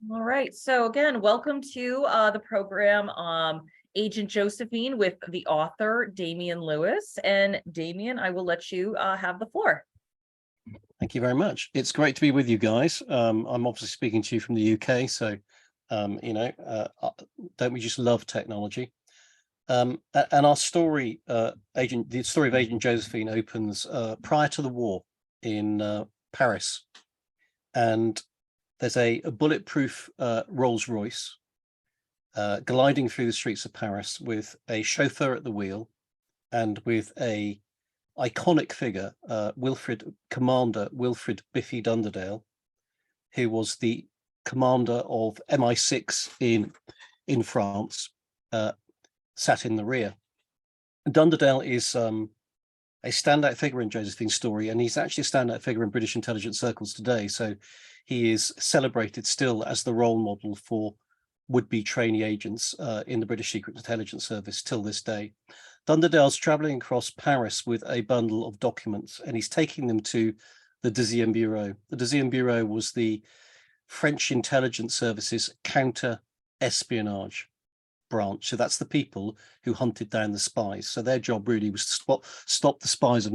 All right. So again, welcome to the program, Agent Josephine with the author Damien Lewis. And Damien, I will let you have the floor. Thank you very much. It's great to be with you guys. I'm obviously speaking to you from the UK, so don't we just love technology? And our story, the story of Agent Josephine opens prior to the war in Paris, and there's a bulletproof Rolls-Royce gliding through the streets of Paris with a chauffeur at the wheel and with a iconic figure, Commander Wilfred Biffy Dunderdale, who was the commander of MI6 in France, sat in the rear. Dunderdale is a standout figure in Josephine's story, and he's actually a standout figure in British intelligence circles today. So he is celebrated still as the role model for would-be trainee agents in the British Secret Intelligence Service till this day. Dunderdale's traveling across Paris with a bundle of documents, and he's taking them to the Deuxième Bureau. The Deuxième Bureau was the French intelligence service's counter-espionage branch. So that's the people who hunted down the spies. So their job really was to stop the spies of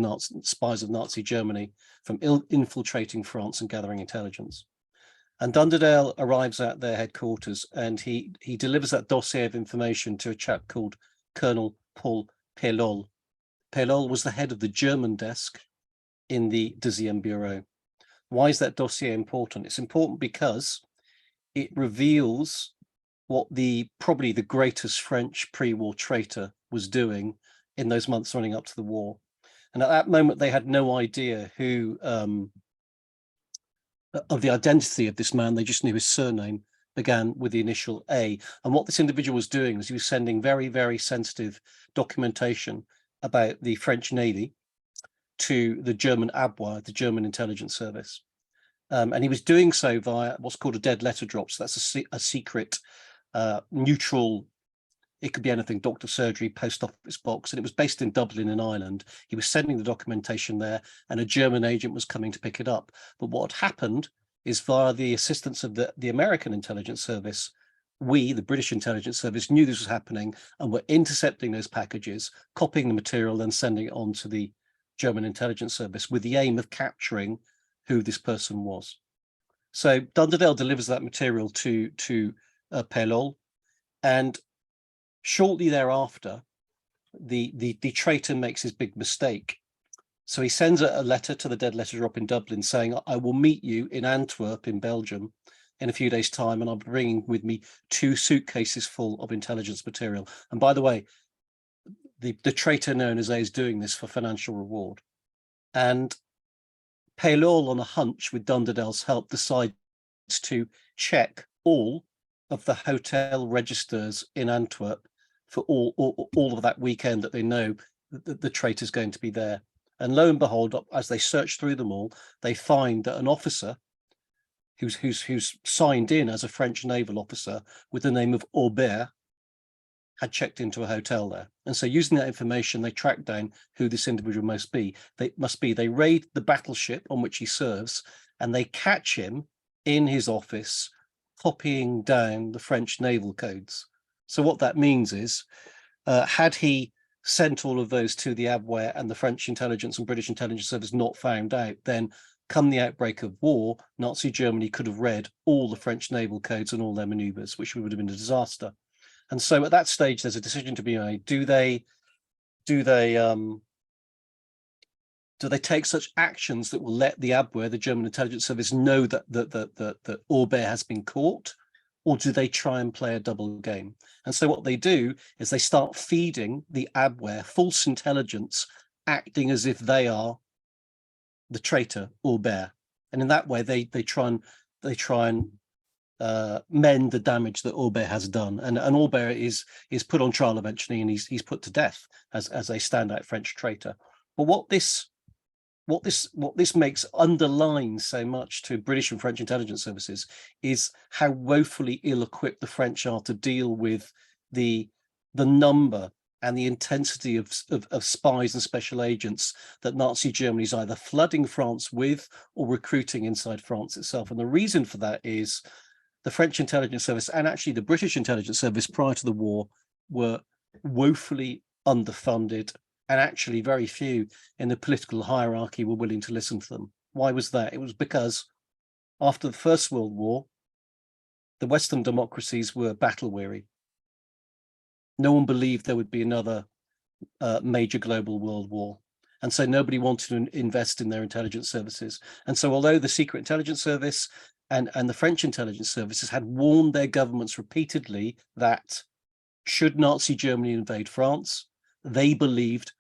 Nazi Germany from infiltrating France and gathering intelligence. And Dunderdale arrives at their headquarters, and he delivers that dossier of information to a chap called Colonel Paul Pelol. Pelol was the head of the German desk in the Deuxième Bureau. Why is that dossier important? It's important because it reveals what probably the greatest French pre-war traitor was doing in those months running up to the war. And at that moment, they had no idea of the identity of this man. They just knew his surname began with the initial A. And what this individual was doing was he was sending very, very sensitive documentation about the French Navy to the German Abwehr, the German intelligence service. And he was doing so via what's called a dead letter drop. So that's a secret, neutral, it could be anything, doctor surgery, post office box. And it was based in Dublin in Ireland. He was sending the documentation there, and a German agent was coming to pick it up. But what had happened is, via the assistance of the American intelligence service, we, the British intelligence service, knew this was happening and were intercepting those packages, copying the material, then sending it on to the German intelligence service with the aim of capturing who this person was. So Dunderdale delivers that material to Pelol, and shortly thereafter, the traitor makes his big mistake. So he sends a letter to the dead letter drop in Dublin saying, I will meet you in Antwerp in Belgium in a few days' time, and I'll be bringing with me 2 suitcases full of intelligence material. And by the way, the traitor known as A is doing this for financial reward. And Pelol, on a hunch with Dunderdale's help, decides to check all of the hotel registers in Antwerp for all of that weekend that they know that the traitor's going to be there. And lo and behold, as they search through them all, they find that an officer who's signed in as a French naval officer with the name of Aubert had checked into a hotel there. And so, using that information, they track down who this individual must be. They raid the battleship on which he serves, and they catch him in his office copying down the French naval codes. So what that means is, had he sent all of those to the Abwehr and the French intelligence and British intelligence service not found out, then come the outbreak of war, Nazi Germany could have read all the French naval codes and all their maneuvers, which would have been a disaster. And so at that stage, there's a decision to be made. Do they take such actions that will let the Abwehr, the German intelligence service, know that Aubert has been caught, or do they try and play a double game? And so what they do is they start feeding the Abwehr false intelligence, acting as if they are the traitor Aubert, and in that way they try and mend the damage that Aubert has done. And Aubert is put on trial eventually, and he's put to death as a standout French traitor. But what this makes underline so much to British and French intelligence services is how woefully ill-equipped the French are to deal with the number and the intensity of spies and special agents that Nazi Germany is either flooding France with or recruiting inside France itself. And the reason for that is the French intelligence service and actually the British intelligence service prior to the war were woefully underfunded, and actually very few in the political hierarchy were willing to listen to them. Why was that? It was because after the First World War, the Western democracies were battle weary. No one believed there would be another major global world war. And so nobody wanted to invest in their intelligence services. And so although the Secret Intelligence Service and the French intelligence services had warned their governments repeatedly that should Nazi Germany invade France, they believed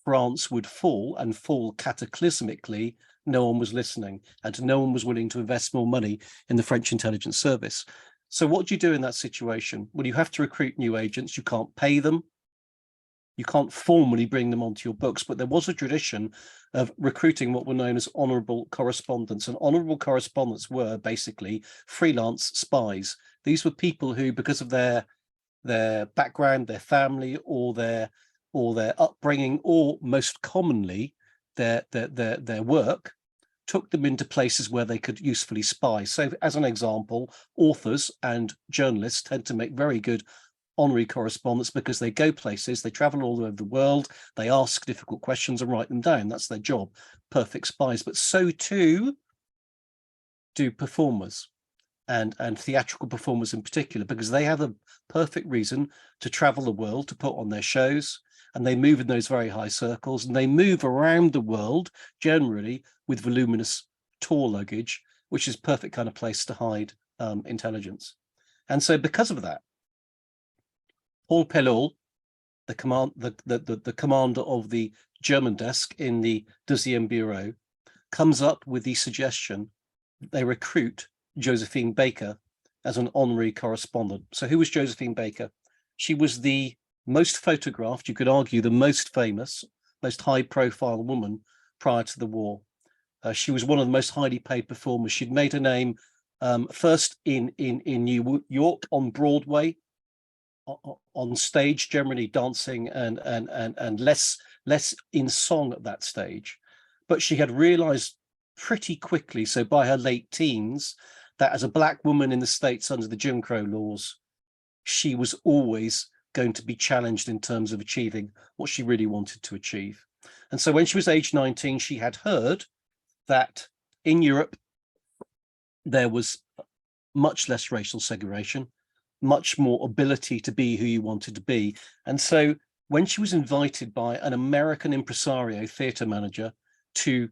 France would fall and fall cataclysmically. No one was listening, and no one was willing to invest more money in the French intelligence service. So what do you do in that situation? Well, you have to recruit new agents. You can't pay them. You can't formally bring them onto your books, but there was a tradition of recruiting what were known as honorable correspondents, and honorable correspondents were basically freelance spies. These were people who, because of their background, their family, or their upbringing, or most commonly their work, took them into places where they could usefully spy. So as an example, authors and journalists tend to make very good honorary correspondents because they go places, they travel all over the world, they ask difficult questions and write them down. That's their job. Perfect spies. But so too do performers, and theatrical performers in particular, because they have a perfect reason to travel the world, to put on their shows, and they move in those very high circles, and they move around the world generally with voluminous tour luggage, which is perfect kind of place to hide intelligence. And so because of that, Paul Pelloul, the commander of the German desk in the Deuxième Bureau, comes up with the suggestion they recruit Josephine Baker as an honorary correspondent. So who was Josephine Baker? She was the most photographed, you could argue the most famous, most high-profile woman prior to the war. She was one of the most highly paid performers. She'd made her name first in New York on Broadway, on stage, generally dancing and less in song at that stage. But she had realized pretty quickly, so by her late teens, that as a Black woman in the States under the Jim Crow laws, she was always going to be challenged in terms of achieving what she really wanted to achieve. And so when she was age 19, she had heard that in Europe, there was much less racial segregation, much more ability to be who you wanted to be. And so when she was invited by an American impresario, theater manager, to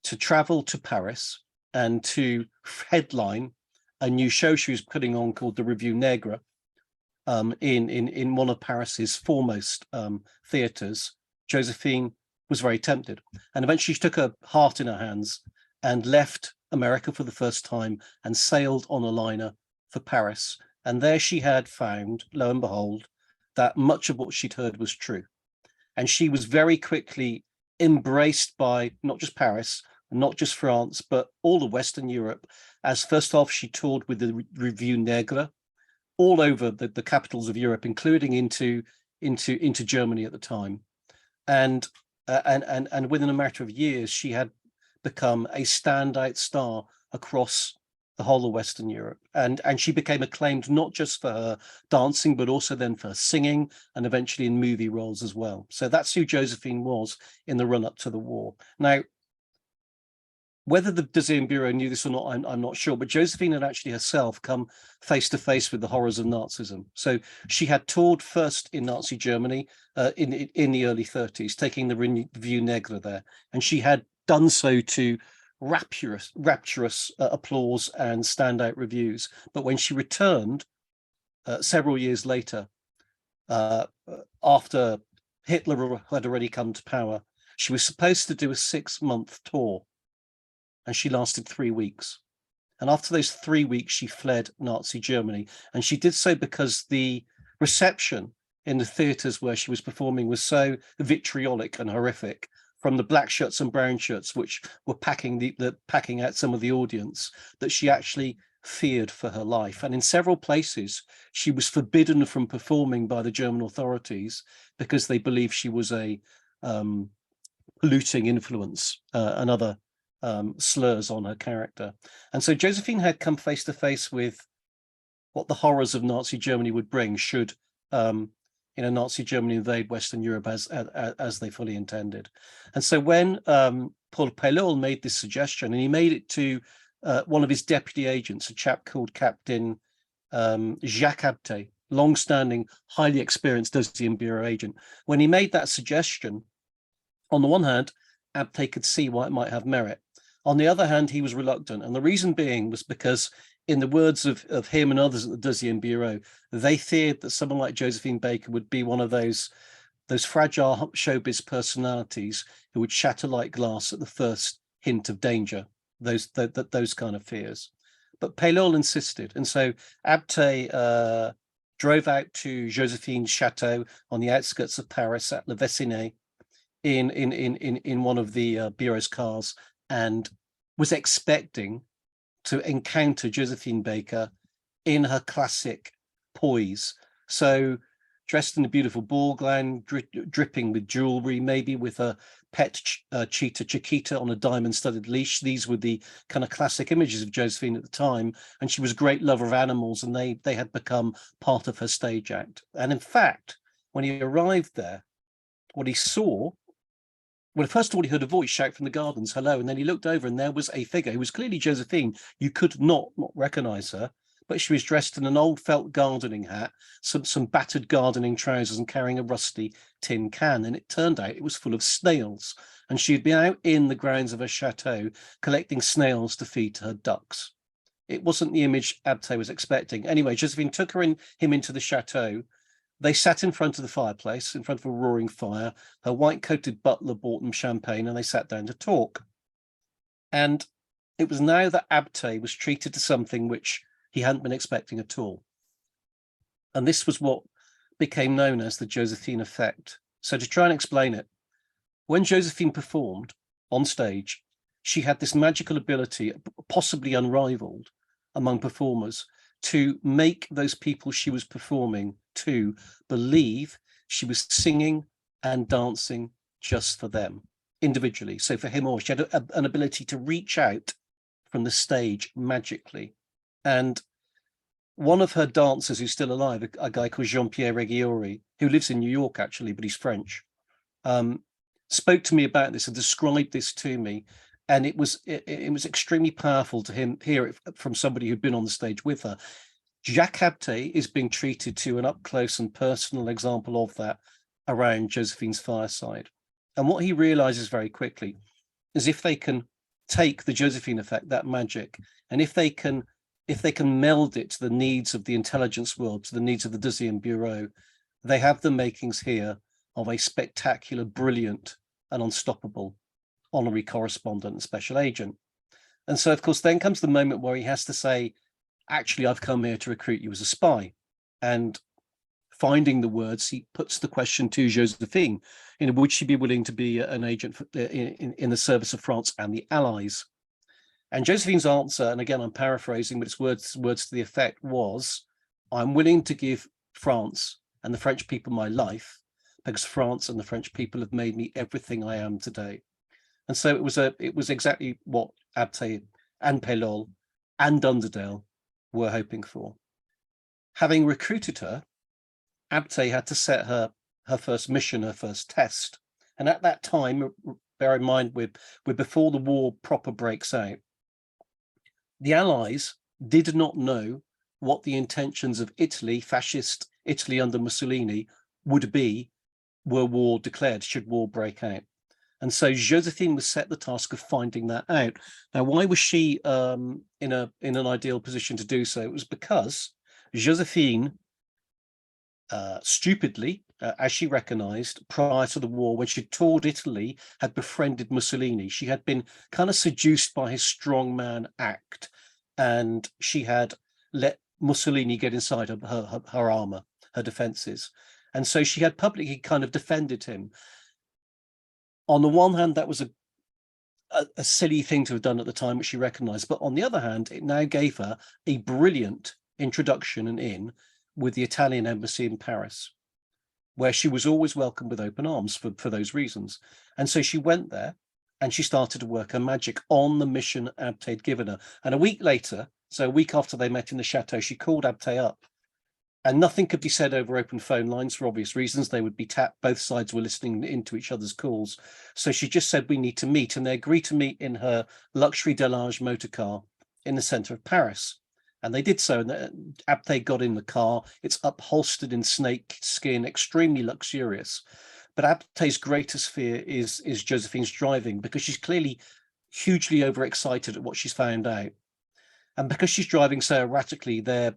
travel to Paris and to headline a new show she was putting on called the Revue Negre in one of Paris's foremost theaters, Josephine was very tempted. And eventually she took her heart in her hands and left America for the first time and sailed on a liner for Paris. And there she had found, lo and behold, that much of what she'd heard was true. And she was very quickly embraced by not just Paris, not just France, but all of Western Europe, as first off, she toured with the Revue Negre all over the capitals of Europe, including into Germany at the time. And within a matter of years, she had become a standout star across the whole of Western Europe. And she became acclaimed not just for her dancing, but also then for singing and eventually in movie roles as well. So that's who Josephine was in the run-up to the war. Now, whether the Deuxième Bureau knew this or not, I'm not sure, but Josephine had actually herself come face to face with the horrors of Nazism. So she had toured first in Nazi Germany in the early 30s, taking the Revue Negre there. And she had done so to rapturous applause and standout reviews. But when she returned several years later, after Hitler had already come to power, she was supposed to do a 6-month tour. And she lasted 3 weeks. And after those 3 weeks, she fled Nazi Germany. And she did so because the reception in the theaters where she was performing was so vitriolic and horrific, from the black shirts and brown shirts, which were packing out some of the audience, that she actually feared for her life. And in several places, she was forbidden from performing by the German authorities because they believed she was a polluting influence and other slurs on her character. And so Josephine had come face to face with what the horrors of Nazi Germany would bring should Nazi Germany invade Western Europe as they fully intended. And so when Paul Pelloul made this suggestion, and he made it to one of his deputy agents, a chap called Captain Jacques Abte, long-standing, highly experienced Deuxième Bureau agent. When he made that suggestion, on the one hand, Abte could see why it might have merit. On the other hand, he was reluctant. And the reason being was because, in the words of him and others at the Deuxième Bureau, they feared that someone like Josephine Baker would be one of those fragile showbiz personalities who would shatter like glass at the first hint of danger, those kind of fears. But Pelloul insisted. And so Abte drove out to Josephine's chateau on the outskirts of Paris at Le Vessinet in one of the Bureau's cars, and was expecting to encounter Josephine Baker in her classic poise. So dressed in a beautiful ball gown, dripping with jewelry, maybe with a pet cheetah Chiquita on a diamond-studded leash. These were the kind of classic images of Josephine at the time, and she was a great lover of animals, and they had become part of her stage act. And in fact, when he arrived there, what he saw, well, first of all, he heard a voice shout from the gardens, hello, and then he looked over and there was a figure who was clearly Josephine. You could not recognize her, but she was dressed in an old felt gardening hat, some battered gardening trousers, and carrying a rusty tin can. And it turned out it was full of snails. And she'd been out in the grounds of her chateau collecting snails to feed to her ducks. It wasn't the image Abte was expecting. Anyway, Josephine took him into the chateau. They sat in front of the fireplace, in front of a roaring fire. Her white-coated butler bought them champagne, and they sat down to talk. And it was now that Abte was treated to something which he hadn't been expecting at all. And this was what became known as the Josephine effect. So to try and explain it, when Josephine performed on stage, she had this magical ability, possibly unrivaled among performers, to make those people she was performing to believe she was singing and dancing just for them individually. So for him or she had an ability to reach out from the stage magically. And one of her dancers who's still alive, a guy called Jean-Pierre Reggiori, who lives in New York actually, but he's French, spoke to me about this and described this to me. And it was extremely powerful to hear it from somebody who'd been on the stage with her. Jacques Abte is being treated to an up-close and personal example of that around Josephine's fireside. And what he realizes very quickly is if they can take the Josephine effect, that magic, and if they can meld it to the needs of the intelligence world, to the needs of the Deuxième Bureau, they have the makings here of a spectacular, brilliant, and unstoppable honorary correspondent and special agent. And so, of course, then comes the moment where he has to say, actually, I've come here to recruit you as a spy. And finding the words, he puts the question to Josephine, would she be willing to be an agent in the service of France and the Allies? And Josephine's answer, and again, I'm paraphrasing, but it's words to the effect was, I'm willing to give France and the French people my life because France and the French people have made me everything I am today. And so it was exactly what Abte and Pelloul and Dunderdale were hoping for. Having recruited her, Abte had to set her first mission, her first test. And at that time, bear in mind, we're before the war proper breaks out. The Allies did not know what the intentions of Italy, fascist Italy under Mussolini, would be were war declared, should war break out. And so Josephine was set the task of finding that out. Now, why was she in an ideal position to do so? It was because Josephine, stupidly, as she recognized prior to the war, when she toured Italy, had befriended Mussolini. She had been kind of seduced by his strongman act, and she had let Mussolini get inside her armor, her defenses. And so she had publicly kind of defended him. On the one hand, that was a silly thing to have done at the time, which she recognized. But on the other hand, it now gave her a brilliant introduction and in with the Italian embassy in Paris, where she was always welcomed with open arms for those reasons. And so she went there and she started to work her magic on the mission Abte had given her. And a week later, So a week after they met in the chateau, she called Abte up, and nothing could be said over open phone lines for obvious reasons. They would be tapped. Both sides were listening into each other's calls. So she just said, we need to meet. And they agreed to meet in her luxury Delage motor car in the center of Paris. And they did so. And Abte got in the car. It's upholstered in snake skin, extremely luxurious. But Abte's greatest fear is Josephine's driving, because she's clearly hugely overexcited at what she's found out. And because she's driving so erratically, a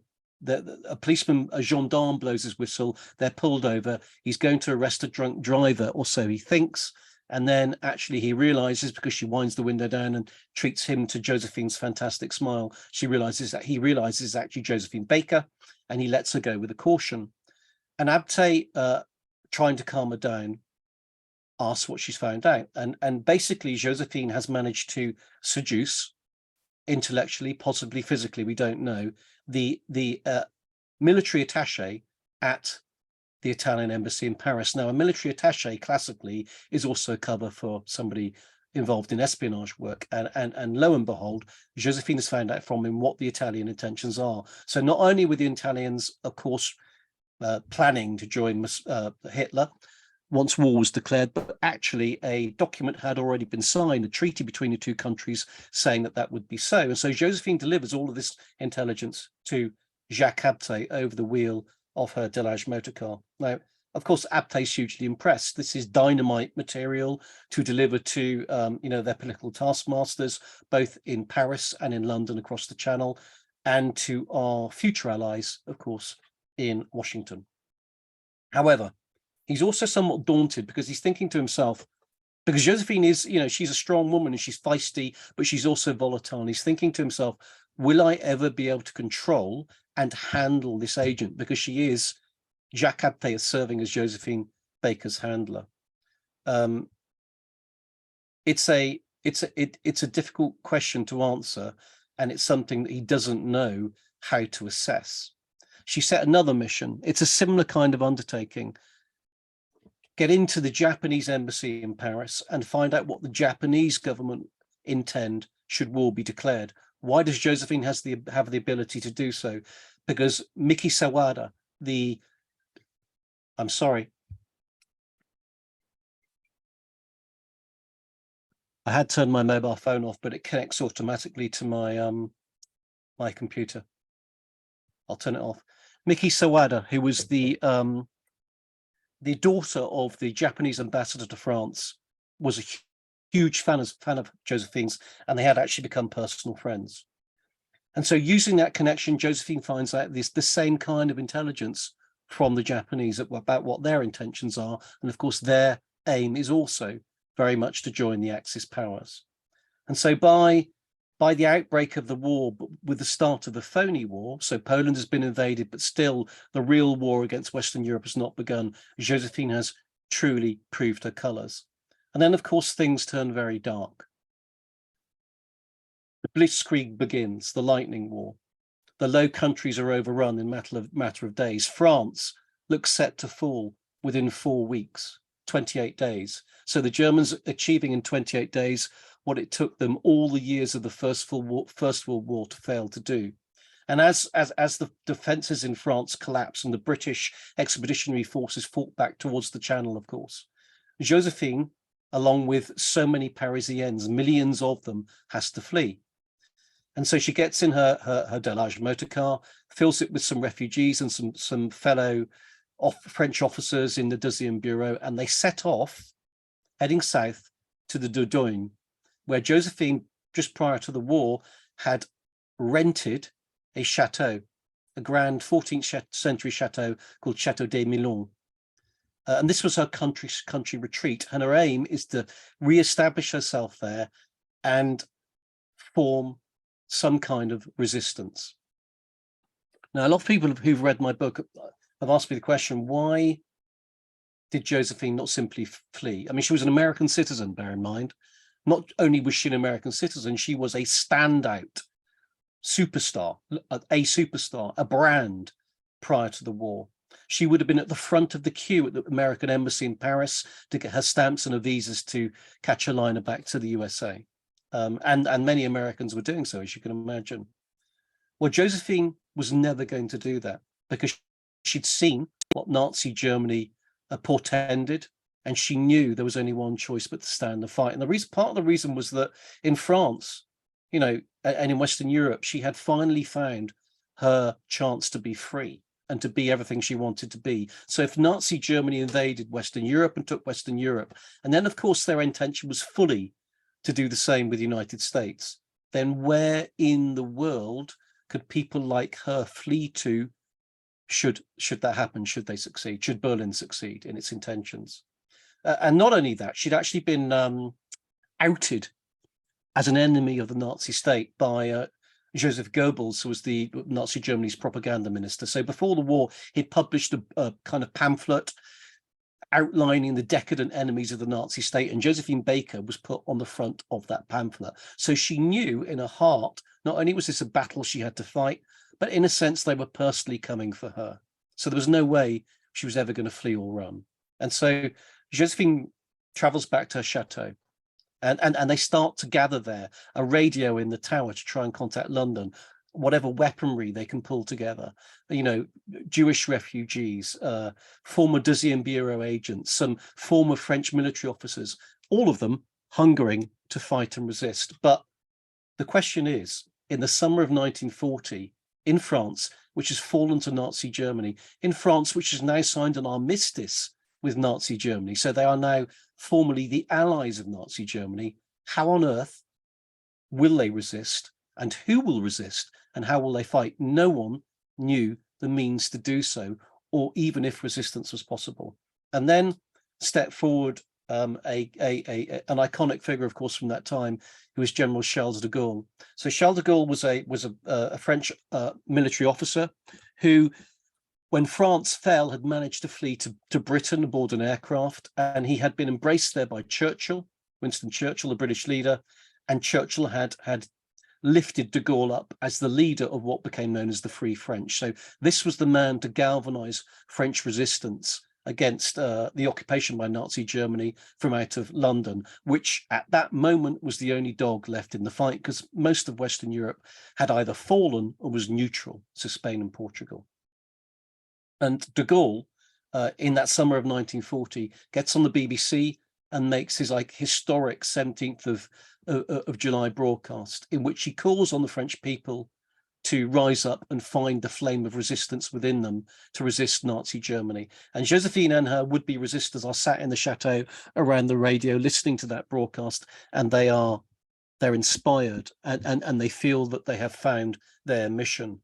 policeman, a gendarme, blows his whistle. They're pulled over. He's going to arrest a drunk driver, or so he thinks. And then actually he realizes, because she winds the window down and treats him to Josephine's fantastic smile, he realizes it's actually Josephine Baker, and he lets her go with a caution. And Abte, trying to calm her down, asks what she's found out. And basically Josephine has managed to seduce, intellectually, possibly physically, we don't know, the military attaché at the Italian embassy in Paris. Now, a military attaché classically is also cover for somebody involved in espionage work, and lo and behold, Josephine has found out from him what the Italian intentions are. So not only were the Italians, of course, planning to join Hitler once war was declared, but actually a document had already been signed, a treaty between the two countries saying that that would be so. And so Josephine delivers all of this intelligence to Jacques Abte over the wheel of her Delage motor car. Now, of course, Abte's hugely impressed. This is dynamite material to deliver to their political taskmasters, both in Paris and in London across the Channel, and to our future allies, of course, in Washington. However, he's also somewhat daunted, because he's thinking to himself, because Josephine is, she's a strong woman and she's feisty, but she's also volatile. And he's thinking to himself, will I ever be able to control and handle this agent? Because she is, Jacques Abte is serving as Josephine Baker's handler. It's a difficult question to answer, and it's something that he doesn't know how to assess. She set another mission. It's a similar kind of undertaking. Get into the Japanese embassy in Paris and find out what the Japanese government intend should war be declared. Why does Josephine have the ability to do so? Because Miki Sawada, I'm sorry, I had turned my mobile phone off, but it connects automatically to my my computer. I'll turn it off. Miki Sawada, who was the daughter of the Japanese ambassador to France, was a huge fan of Josephine's, and they had actually become personal friends. And so using that connection, Josephine finds out the same kind of intelligence from the Japanese about what their intentions are. And of course, their aim is also very much to join the Axis powers. And so by the outbreak of the war, with the start of the phony war, so Poland has been invaded, but still the real war against Western Europe has not begun, Josephine has truly proved her colours. And then, of course, things turn very dark. The Blitzkrieg begins, the lightning war. The Low Countries are overrun in matter of days. France looks set to fall within 4 weeks, 28 days. So the Germans achieving in 28 days what it took them all the years of the First World War to fail to do. And as the defences in France collapsed and the British expeditionary forces fought back towards the Channel, of course, Josephine, along with so many Parisians, millions of them, has to flee. And so she gets in her Delage motor car, fills it with some refugees and some fellow French officers in the Deuxième Bureau, and they set off, heading south to the Dordogne, where Josephine, just prior to the war, had rented a chateau, a grand 14th century chateau called Chateau des Milons. And this was her country retreat. And her aim is to re-establish herself there and form some kind of resistance. Now, a lot of people who've read my book have asked me the question, why did Josephine not simply flee? I mean, she was an American citizen, bear in mind. Not only was she an American citizen, she was a standout superstar, a brand prior to the war. She would have been at the front of the queue at the American embassy in Paris to get her stamps and her visas to catch a liner back to the USA. And many Americans were doing so, as you can imagine. Well, Josephine was never going to do that because she'd seen what Nazi Germany portended, and she knew there was only one choice but to stand and fight. And the reason, part of the reason was that in France, you know, and in Western Europe, she had finally found her chance to be free and to be everything she wanted to be. So if Nazi Germany invaded Western Europe and took Western Europe, and then of course their intention was fully to do the same with the United States, then where in the world could people like her flee to should that happen, should they succeed, should Berlin succeed in its intentions? And not only that, she'd actually been outed as an enemy of the Nazi state by Joseph Goebbels, who was the Nazi Germany's propaganda minister. So before the war, he'd published a kind of pamphlet outlining the decadent enemies of the Nazi state, and Josephine Baker was put on the front of that pamphlet. So she knew in her heart, not only was this a battle she had to fight, but in a sense, they were personally coming for her. So there was no way she was ever going to flee or run. And so Josephine travels back to her chateau, and they start to gather there, a radio in the tower to try and contact London, whatever weaponry they can pull together, you know, Jewish refugees, former Deuxième Bureau agents, some former French military officers, all of them hungering to fight and resist. But the question is, in the summer of 1940, in France, which has fallen to Nazi Germany, in France, which has now signed an armistice with Nazi Germany, so they are now formally the allies of Nazi Germany, how on earth will they resist, and who will resist, and how will they fight? No one knew the means to do so, or even if resistance was possible. And then step forward an iconic figure, of course, from that time, who was General Charles de Gaulle. So Charles de Gaulle was a French military officer who, when France fell, had managed to flee to Britain aboard an aircraft, and he had been embraced there by Churchill, Winston Churchill, the British leader, and Churchill had lifted de Gaulle up as the leader of what became known as the Free French. So this was the man to galvanize French resistance against the occupation by Nazi Germany from out of London, which at that moment was the only dog left in the fight, because most of Western Europe had either fallen or was neutral, so Spain and Portugal. And de Gaulle, in that summer of 1940, gets on the BBC and makes his historic 17th of July broadcast, in which he calls on the French people to rise up and find the flame of resistance within them to resist Nazi Germany. And Josephine and her would-be resistors are sat in the chateau around the radio listening to that broadcast, and they're inspired, and they feel that they have found their mission.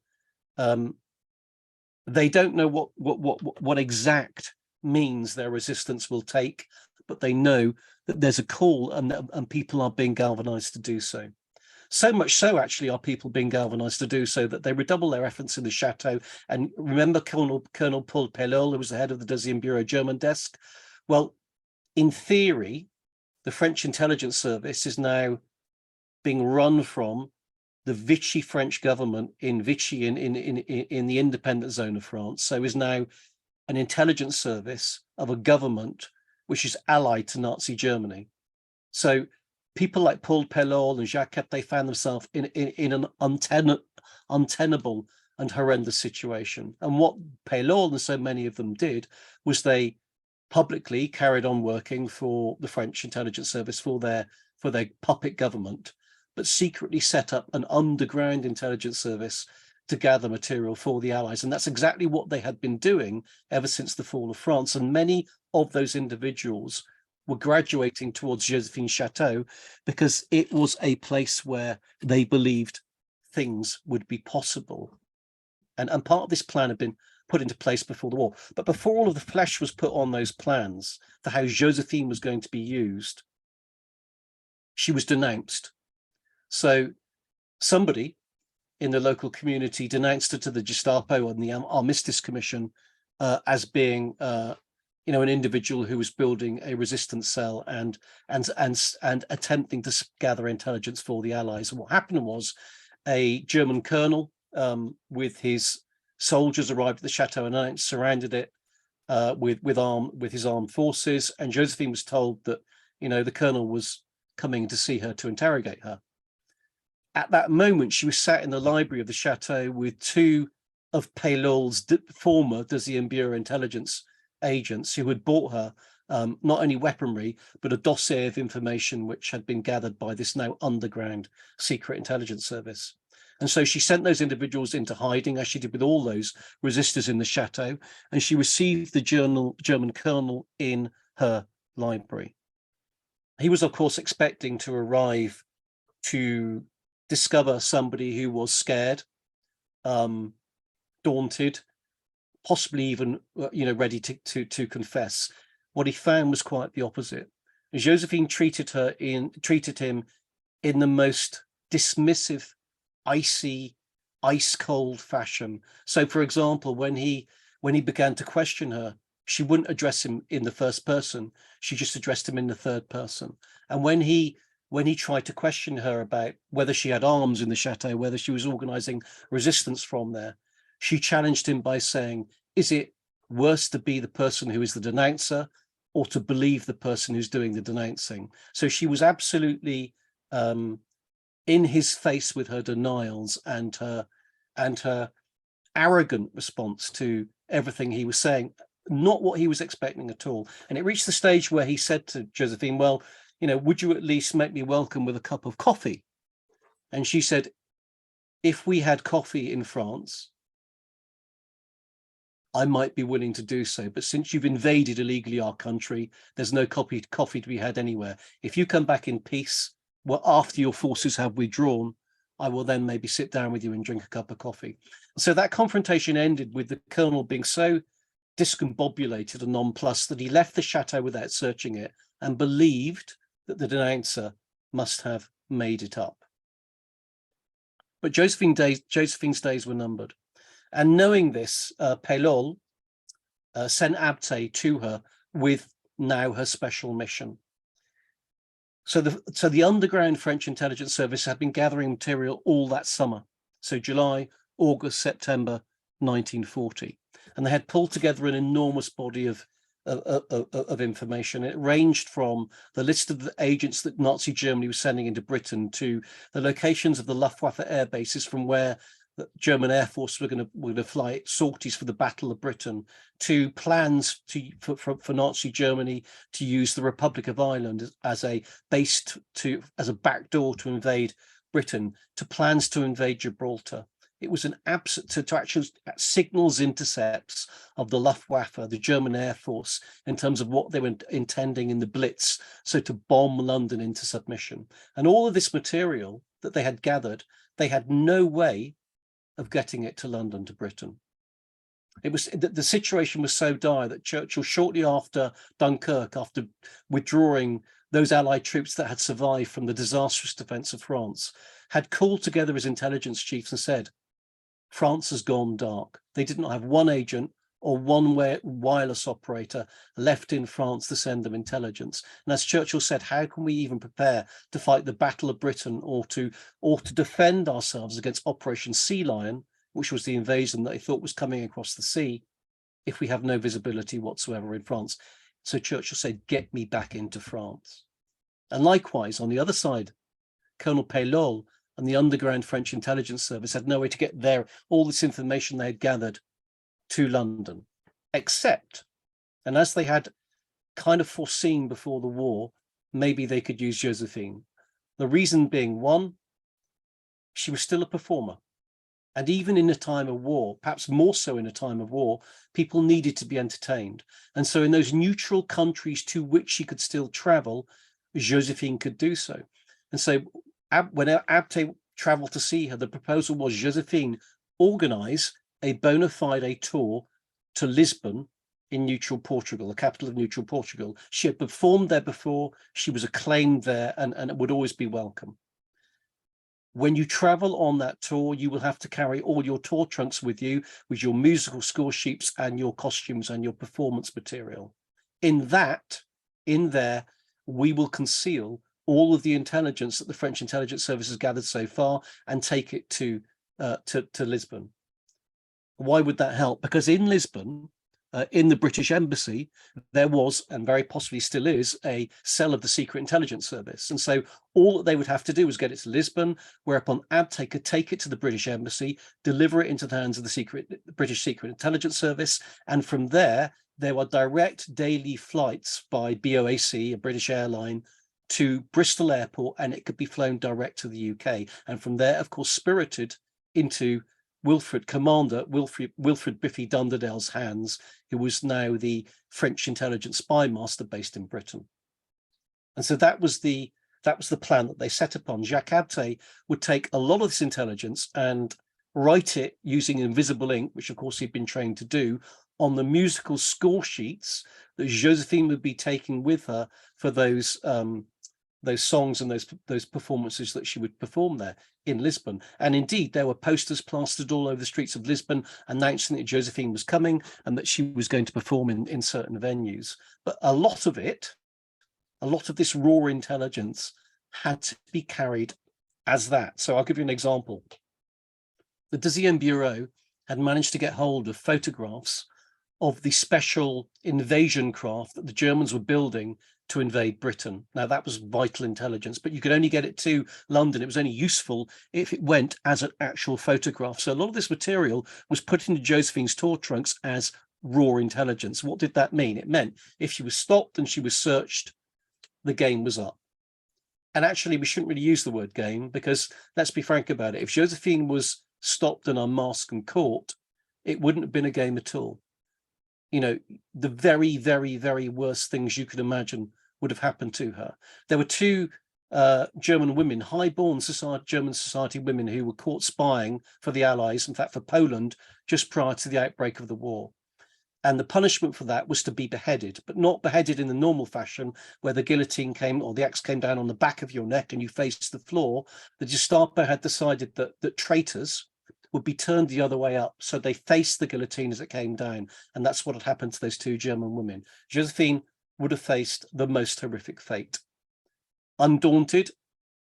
They don't know what exact means their resistance will take, but they know that there's a call, and people are being galvanized to do so. So much so, actually, are people being galvanized to do so that they redouble their efforts in the chateau. And remember Colonel Paul Pelol, who was the head of the Deuxième Bureau German desk? Well, in theory, the French intelligence service is now being run from the Vichy French government in Vichy, in the independent zone of France. So is now an intelligence service of a government which is allied to Nazi Germany. So people like Paul Pelol and Jacques, they found themselves in an untenable and horrendous situation. And what Pelol and so many of them did was they publicly carried on working for the French intelligence service, for their puppet government, but secretly set up an underground intelligence service to gather material for the Allies. And that's exactly what they had been doing ever since the fall of France. And many of those individuals were graduating towards Josephine Chateau because it was a place where they believed things would be possible. And part of this plan had been put into place before the war. But before all of the flesh was put on those plans for how Josephine was going to be used, she was denounced. So somebody in the local community denounced her to the Gestapo and the Armistice Commission as being, an individual who was building a resistance cell and attempting to gather intelligence for the Allies. And what happened was a German colonel with his soldiers arrived at the chateau and surrounded it with his armed forces. And Josephine was told that the colonel was coming to see her to interrogate her. At that moment, she was sat in the library of the chateau with two of Paylol's former Deuxième Bureau intelligence agents who had brought her not only weaponry, but a dossier of information which had been gathered by this now underground secret intelligence service. And so she sent those individuals into hiding, as she did with all those resistors in the chateau, and she received the German colonel in her library. He was, of course, expecting to arrive to discover somebody who was scared, daunted, possibly even ready to confess. What he found was quite the opposite. Josephine treated him in the most dismissive, icy, ice cold fashion. So, for example, when he began to question her, she wouldn't address him in the first person. She just addressed him in the third person. And when he tried to question her about whether she had arms in the chateau, whether she was organizing resistance from there, she challenged him by saying, is it worse to be the person who is the denouncer or to believe the person who's doing the denouncing? So she was absolutely in his face with her denials and her arrogant response to everything he was saying, not what he was expecting at all. And it reached the stage where he said to Josephine, well, would you at least make me welcome with a cup of coffee? And she said, if we had coffee in France, I might be willing to do so. But since you've invaded illegally our country, there's no coffee to be had anywhere. If you come back in peace, well, after your forces have withdrawn, I will then maybe sit down with you and drink a cup of coffee. So that confrontation ended with the colonel being so discombobulated and nonplussed that he left the chateau without searching it and believed that the denouncer must have made it up. But Josephine's days were numbered. And knowing this, Paylol sent Abte to her with now her special mission. So the underground French intelligence service had been gathering material all that summer. So July, August, September 1940. And they had pulled together an enormous body of information. It ranged from the list of the agents that Nazi Germany was sending into Britain to the locations of the Luftwaffe air bases from where the German Air Force were going to fly sorties for the Battle of Britain, to plans for Nazi Germany to use the Republic of Ireland as a base as a backdoor to invade Britain, to plans to invade Gibraltar. It was an absolute to actual signals intercepts of the Luftwaffe, the German Air Force, in terms of what they were intending in the Blitz, so to bomb London into submission. And all of this material that they had gathered, they had no way of getting it to London, to Britain. It was the situation was so dire that Churchill, shortly after Dunkirk, after withdrawing those Allied troops that had survived from the disastrous defense of France, had called together his intelligence chiefs and said, France has gone dark. They did not have one agent or one wireless operator left in France to send them intelligence. And as Churchill said, how can we even prepare to fight the Battle of Britain or to defend ourselves against Operation Sea Lion, which was the invasion that they thought was coming across the sea, if we have no visibility whatsoever in France? So Churchill said, get me back into France. And likewise, on the other side, Colonel Paylol and the underground French intelligence service had no way to get all this information they had gathered to London, except, and as they had kind of foreseen before the war, maybe they could use Josephine. The reason being, one, she was still a performer. And even in a time of war, perhaps more so in a time of war, people needed to be entertained. And so in those neutral countries to which she could still travel, Josephine could do so. And so when Abte traveled to see her, the proposal was Josephine organize a bona fide tour to Lisbon in neutral Portugal, the capital of neutral Portugal. She had performed there before, she was acclaimed there, and it would always be welcome. When you travel on that tour, you will have to carry all your tour trunks with you, with your musical score sheets and your costumes and your performance material. In there, we will conceal all of the intelligence that the French intelligence service has gathered so far and take it to Lisbon. Why would that help? Because in Lisbon, in the British Embassy, there was, and very possibly still is, a cell of the Secret Intelligence Service. And so all that they would have to do was get it to Lisbon, whereupon Abte could take it to the British Embassy, deliver it into the hands of the British Secret Intelligence Service. And from there were direct daily flights by BOAC, a British airline, to Bristol Airport, and it could be flown direct to the UK. And from there, of course, spirited into Commander Wilfred Biffy Dunderdale's hands, who was now the French intelligence spy master based in Britain. And so that was the plan that they set upon. Jacques Abte would take a lot of this intelligence and write it using invisible ink, which of course he'd been trained to do, on the musical score sheets that Josephine would be taking with her for those songs and those performances that she would perform there in Lisbon. And indeed, there were posters plastered all over the streets of Lisbon announcing that Josephine was coming and that she was going to perform in certain venues. But a lot of this raw intelligence had to be carried as that. So I'll give you an example. The Deuxième Bureau had managed to get hold of photographs of the special invasion craft that the Germans were building to invade Britain. Now, that was vital intelligence, but you could only get it to London. It was only useful if it went as an actual photograph. So a lot of this material was put into Josephine's tour trunks as raw intelligence. What did that mean? It meant if she was stopped and she was searched, the game was up. And actually, we shouldn't really use the word game, because let's be frank about it. If Josephine was stopped and unmasked and caught, it wouldn't have been a game at all. You know, the very, very, very worst things you could imagine would have happened to her. There were two German women, high-born German society women, who were caught spying for the Allies, in fact for Poland, just prior to the outbreak of the war. And the punishment for that was to be beheaded, but not beheaded in the normal fashion where the guillotine came or the axe came down on the back of your neck and you faced the floor. The Gestapo had decided that traitors would be turned the other way up, so they faced the guillotine as it came down. And that's what had happened to those two German women. Josephine would have faced the most horrific fate. Undaunted,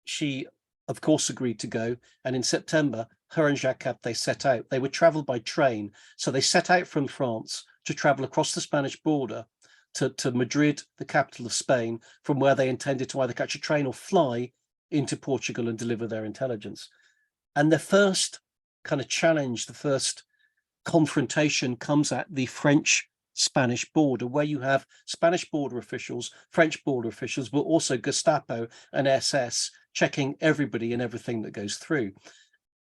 she of course agreed to go, and in September her and Jacques Abte set out. They would travel by train, so they set out from France to travel across the Spanish border to Madrid, the capital of Spain, from where they intended to either catch a train or fly into Portugal and deliver their intelligence. And the first kind of challenge, the first confrontation, comes at the French-Spanish border, where you have Spanish border officials, French border officials, but also Gestapo and SS checking everybody and everything that goes through.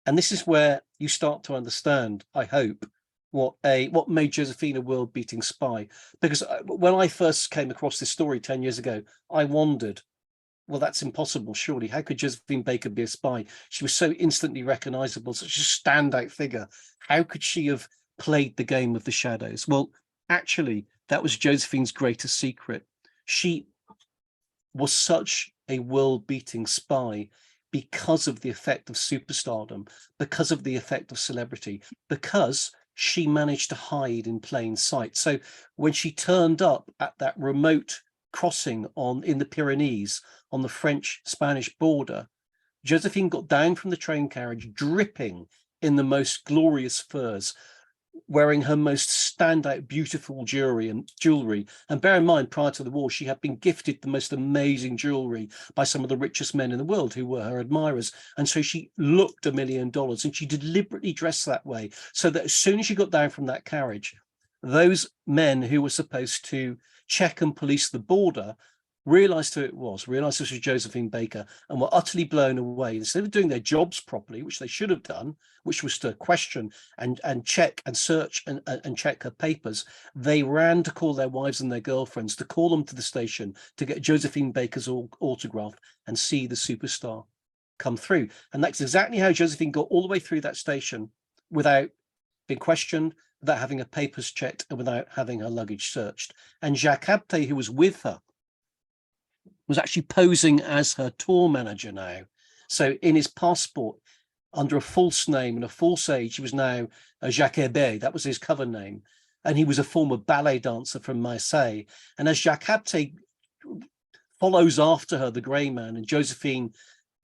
And this is where you start to understand, I hope, what made Josephine a world-beating spy. Because when I first came across this story 10 years ago, I wondered, well, that's impossible, surely. How could Josephine Baker be a spy? She was so instantly recognizable, such a standout figure. How could she have played the game of the shadows? Well, actually, that was Josephine's greatest secret. She was such a world-beating spy because of the effect of superstardom, because of the effect of celebrity, because she managed to hide in plain sight. So when she turned up at that remote crossing in the Pyrenees on the French-Spanish border, Josephine got down from the train carriage dripping in the most glorious furs, wearing her most standout beautiful jewelry. And bear in mind, prior to the war, she had been gifted the most amazing jewelry by some of the richest men in the world who were her admirers. And so she looked $1 million, and she deliberately dressed that way so that as soon as she got down from that carriage, those men who were supposed to check and police the border realized who it was, realized this was Josephine Baker, and were utterly blown away. Instead of doing their jobs properly, which they should have done, which was to question and check and search and check her papers, they ran to call their wives and their girlfriends, to call them to the station, to get Josephine Baker's autograph and see the superstar come through. And that's exactly how Josephine got all the way through that station without being questioned, without having her papers checked, and without having her luggage searched. And Jacques Abte, who was with her, was actually posing as her tour manager now. So in his passport, under a false name and a false age, he was now Jacques Hébert. That was his cover name. And he was a former ballet dancer from Marseille. And as Jacques Abte follows after her, the grey man, and Josephine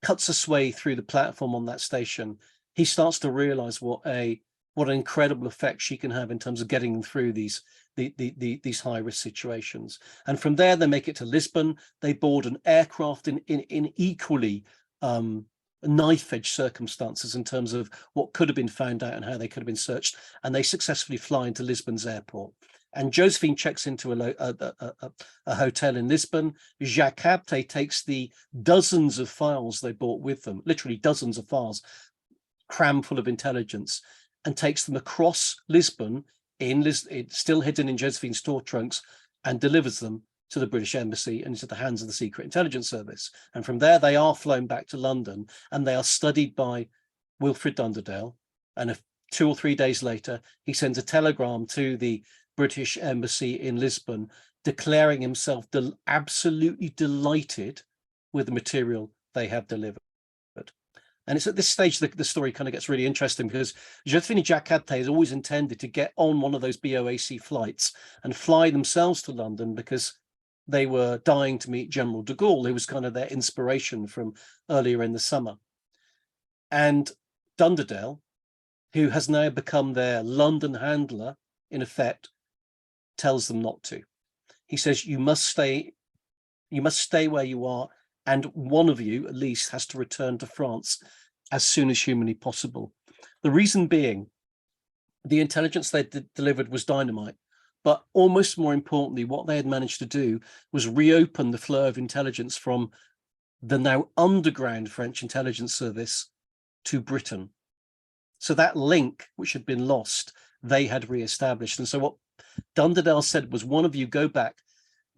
cuts her way through the platform on that station, he starts to realize what a what an incredible effect she can have in terms of getting them through these high risk situations. And from there, they make it to Lisbon. They board an aircraft in equally knife edge circumstances in terms of what could have been found out and how they could have been searched. And they successfully fly into Lisbon's airport. And Josephine checks into a hotel in Lisbon. Jacques Habte takes the dozens of files they brought with them, literally dozens of files, crammed full of intelligence, and takes them across Lisbon, still hidden in Josephine's store trunks, and delivers them to the British Embassy and into the hands of the Secret Intelligence Service. And from there, they are flown back to London, and they are studied by Wilfred Dunderdale. And 2 or 3 days later, he sends a telegram to the British Embassy in Lisbon, declaring himself absolutely delighted with the material they have delivered. And it's at this stage that the story kind of gets really interesting, because Josephine and Jacques Habte has always intended to get on one of those BOAC flights and fly themselves to London, because they were dying to meet General de Gaulle, who was kind of their inspiration from earlier in the summer. And Dunderdale, who has now become their London handler, in effect, tells them not to. He says, you must stay where you are, and one of you at least has to return to France as soon as humanly possible. The reason being, the intelligence they delivered was dynamite, but almost more importantly, what they had managed to do was reopen the flow of intelligence from the now underground French intelligence service to Britain. So that link, which had been lost, they had re-established. And so what Dunderdale said was, one of you go back,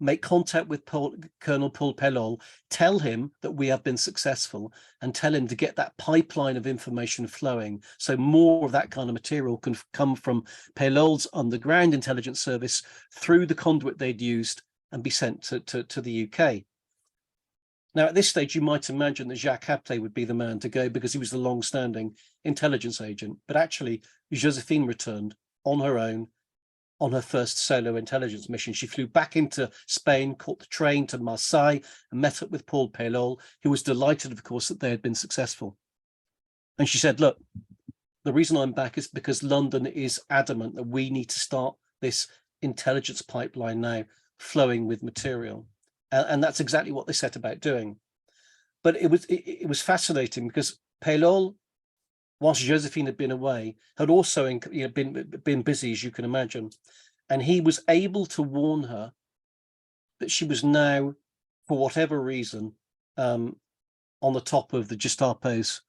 make contact with Colonel Paul Pelol, tell him that we have been successful, and tell him to get that pipeline of information flowing, so more of that kind of material can come from Pelol's underground intelligence service through the conduit they'd used and be sent to the UK. Now, at this stage, you might imagine that Jacques Habte would be the man to go, because he was the long-standing intelligence agent. But actually, Josephine returned on her own on her first solo intelligence mission. She flew back into Spain, caught the train to Marseille, and met up with Paul Pelol, who was delighted, of course, that they had been successful. And she said, look, the reason I'm back is because London is adamant that we need to start this intelligence pipeline now flowing with material. And that's exactly what they set about doing. But it was fascinating, because Pelol, whilst Josephine had been away, had also been busy, as you can imagine. And he was able to warn her that she was now, for whatever reason, on the top of the Gestapo's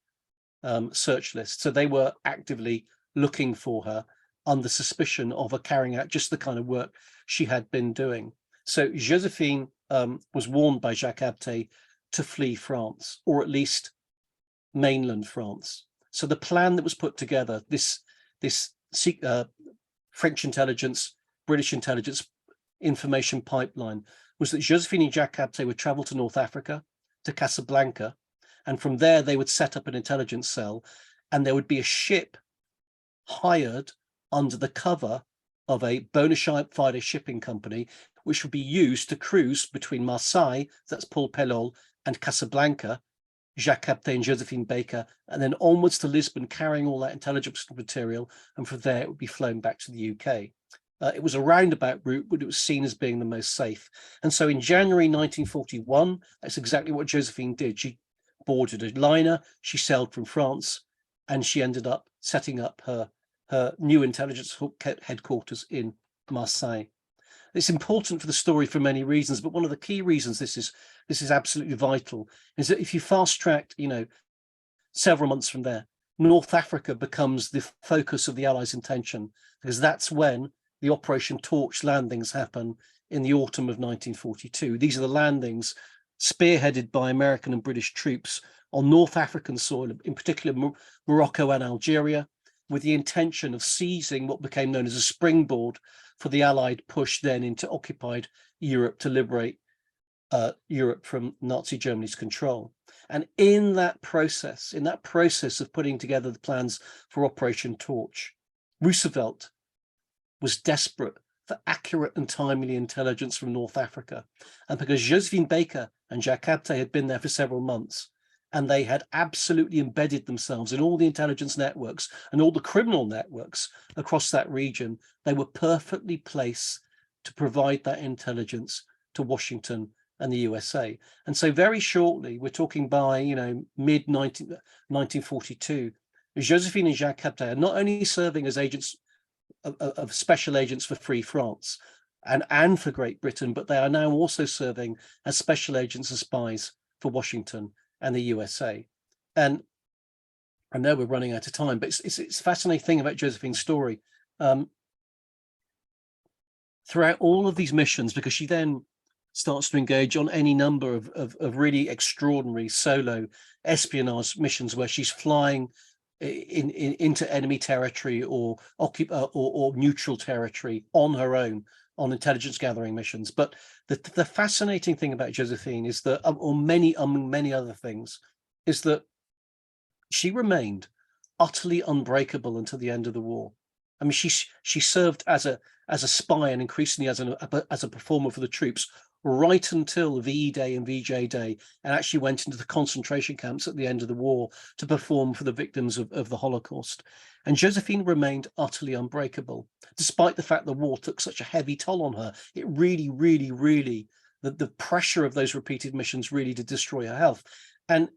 search list. So they were actively looking for her under suspicion of her carrying out just the kind of work she had been doing. So Josephine was warned by Jacques Habte to flee France, or at least mainland France. So the plan that was put together, this French intelligence, British intelligence information pipeline, was that Josephine and Jacques Habte would travel to North Africa, to Casablanca, and from there they would set up an intelligence cell, and there would be a ship hired under the cover of a bona fide shipping company, which would be used to cruise between Marseille, that's Paul Pelol, and Casablanca, Jacques Habte and Josephine Baker, and then onwards to Lisbon, carrying all that intelligence material, and from there it would be flown back to the UK. It was a roundabout route, but it was seen as being the most safe. And so in January 1941, that's exactly what Josephine did. She boarded a liner, she sailed from France, and she ended up setting up her new intelligence headquarters in Marseille. It's important for the story for many reasons, but one of the key reasons this is absolutely vital is that if you fast track, several months from there, North Africa becomes the focus of the Allies' intention, because that's when the Operation Torch landings happen in the autumn of 1942. These are the landings spearheaded by American and British troops on North African soil, in particular Morocco and Algeria, with the intention of seizing what became known as a springboard for the Allied push then into occupied Europe to liberate Europe from Nazi Germany's control. And in that process of putting together the plans for Operation Torch, Roosevelt was desperate for accurate and timely intelligence from North Africa. And because Josephine Baker and Jacques Habte had been there for several months, and they had absolutely embedded themselves in all the intelligence networks and all the criminal networks across that region. They were perfectly placed to provide that intelligence to Washington and the USA. And so very shortly, we're talking by, mid 1942, Josephine and Jacques Capet are not only serving as agents of special agents for Free France and for Great Britain, but they are now also serving as special agents and spies for Washington and the USA. And I know we're running out of time, but it's a fascinating thing about Josephine's story. Throughout all of these missions, because she then starts to engage on any number of really extraordinary solo espionage missions where she's flying into enemy territory or neutral territory on her own on intelligence gathering missions. But the fascinating thing about Josephine is that, among many other things, is that she remained utterly unbreakable until the end of the war. I mean, she served as a spy and increasingly as a performer for the troops right until VE Day and VJ Day, and actually went into the concentration camps at the end of the war to perform for the victims of the Holocaust. And Josephine remained utterly unbreakable, despite the fact the war took such a heavy toll on her. It really, really, really, the pressure of those repeated missions really did destroy her health. And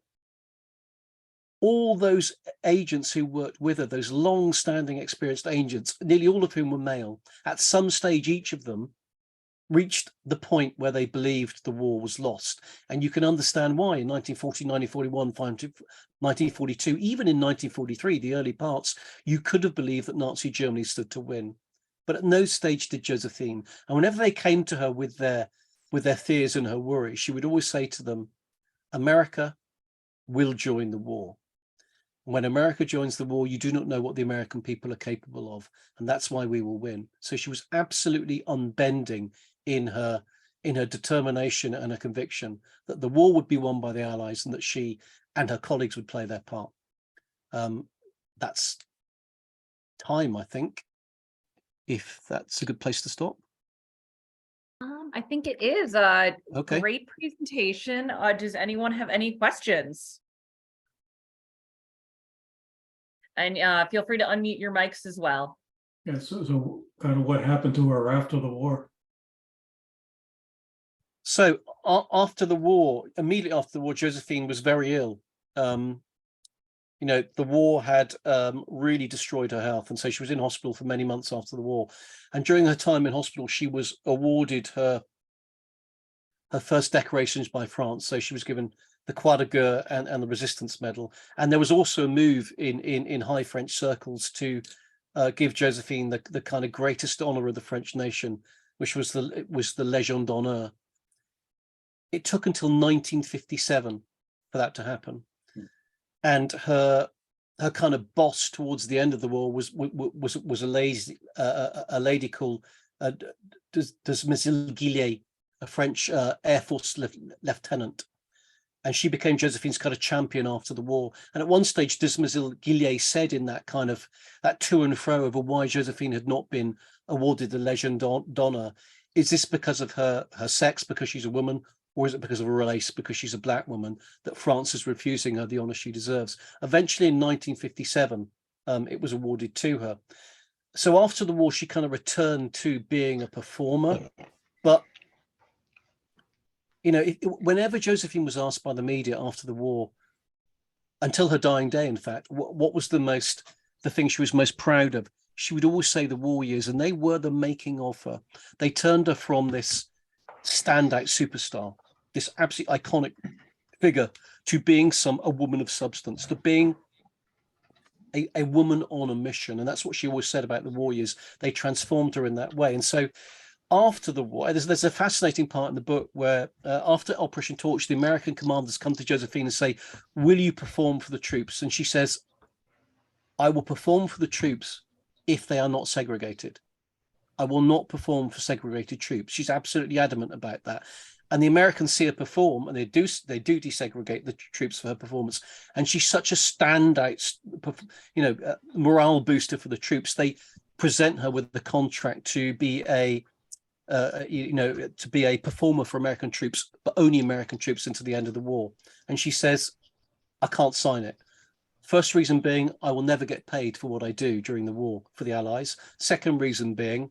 all those agents who worked with her, those long-standing experienced agents, nearly all of whom were male, at some stage, each of them reached the point where they believed the war was lost. And you can understand why in 1940, 1941, 1942, even in 1943, the early parts, you could have believed that Nazi Germany stood to win. But at no stage did Josephine. And whenever they came to her with their fears and her worries, she would always say to them, America will join the war. When America joins the war, you do not know what the American people are capable of, and that's why we will win. So she was absolutely unbending in her determination and her conviction that the war would be won by the Allies and that she and her colleagues would play their part. That's time, I think, if that's a good place to stop. I think it is a Okay. great presentation. Does anyone have any questions? And feel free to unmute your mics as well. Yeah, so kind of what happened to her after the war? So after the war, immediately after the war, Josephine was very ill. The war had really destroyed her health, and so she was in hospital for many months after the war. And during her time in hospital, she was awarded her first decorations by France. So she was given the Croix de Guerre and the Resistance Medal. And there was also a move in high French circles to give Josephine the kind of greatest honor of the French nation, which was the Légion d'honneur. It took until 1957 for that to happen. And her kind of boss towards the end of the war was a lady called Desmezil Guillet, a French Air Force lieutenant. And she became Josephine's kind of champion after the war. And at one stage, Desmezil Guillet said in that kind of that to and fro over why Josephine had not been awarded the Légion d'honneur, is this because of her sex, because she's a woman, or is it because of her race, because she's a black woman, that France is refusing her the honor she deserves? Eventually, in 1957, it was awarded to her. So after the war, she kind of returned to being a performer. But whenever Josephine was asked by the media after the war, until her dying day, in fact, what was the thing she was most proud of, she would always say the war years, and they were the making of her. They turned her from this standout superstar, this absolutely iconic figure, to being a woman of substance, to being a woman on a mission. And that's what she always said about the war years. They transformed her in that way. And so after the war, there's a fascinating part in the book where after Operation Torch, the American commanders come to Josephine and say, will you perform for the troops? And she says, I will perform for the troops if they are not segregated. I will not perform for segregated troops. She's absolutely adamant about that. And the Americans see her perform, and they do desegregate the troops for her performance. And she's such a standout, morale booster for the troops. They present her with the contract to be a performer for American troops, but only American troops until the end of the war. And she says, I can't sign it. First reason being, I will never get paid for what I do during the war for the Allies. Second reason being,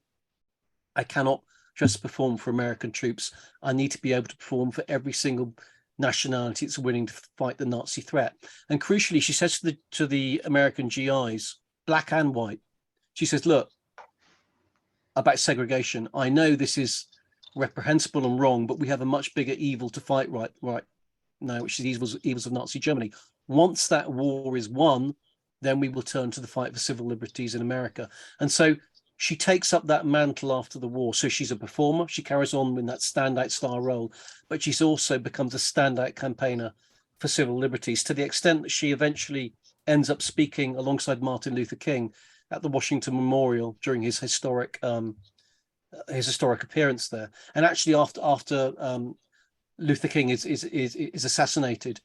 I cannot just perform for American troops. I need to be able to perform for every single nationality that's willing to fight the Nazi threat. And crucially, she says to the American GIs, black and white, she says, look, about segregation, I know this is reprehensible and wrong, but we have a much bigger evil to fight right now, which is evils of Nazi Germany. Once that war is won, then we will turn to the fight for civil liberties in America. And so she takes up that mantle after the war. So she's a performer. She carries on in that standout star role, but she's also becomes a standout campaigner for civil liberties, to the extent that she eventually ends up speaking alongside Martin Luther King at the Washington Memorial during his historic appearance there. And actually, after Luther King is assassinated,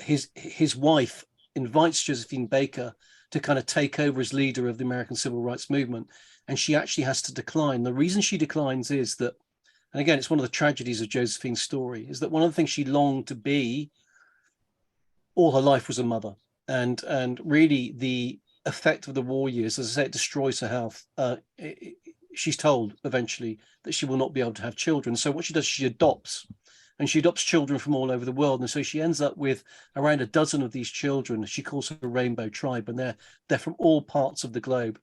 his wife invites Josephine Baker to kind of take over as leader of the American Civil Rights Movement, and she actually has to decline. The reason she declines is that, and again, it's one of the tragedies of Josephine's story, is that one of the things she longed to be all her life was a mother, and really the effect of the war years, as I say, it destroys her health. She's told eventually that she will not be able to have children. So what she does, she adopts children from all over the world. And so she ends up with around a dozen of these children. She calls her a rainbow tribe, and they're from all parts of the globe.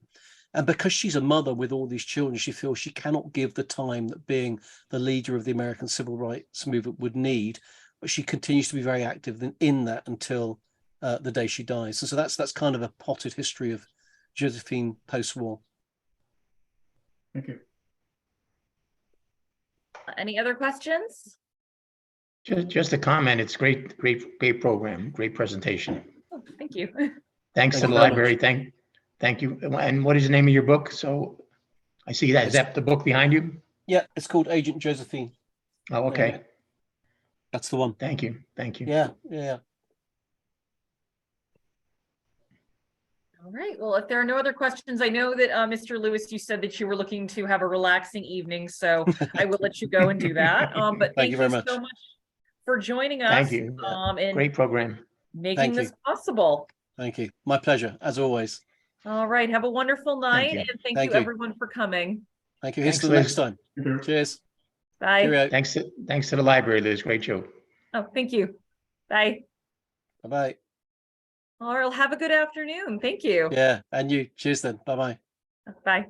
And because she's a mother with all these children, she feels she cannot give the time that being the leader of the American civil rights movement would need. But she continues to be very active in that until the day she dies. And so that's kind of a potted history of Josephine post-war. Thank you. Any other questions? Just a comment. It's great program, great presentation. Oh, thank you. Thanks to the library. Thank you. And what is the name of your book? So I see that. Is that the book behind you? Yeah, it's called Agent Josephine. Oh, okay. That's the one. Thank you. Thank you. Yeah. All right. Well, if there are no other questions, I know that Mr. Lewis, you said that you were looking to have a relaxing evening, so I will let you go and do that. But thank you very much so much for joining us. Thank you. And Great program. making this possible. Thank you. My pleasure, as always. All right. Have a wonderful night, you. and thank Thank you you. everyone for coming. Thank you. Here's Thanks, to the next Liz. time. Cheers. Bye. Cheerio. Thanks to the library, Liz. Great show. Oh, thank you. Bye. Bye-bye. All right. Have a good afternoon. Thank you. Yeah, and you. Cheers then. Bye-bye. Bye.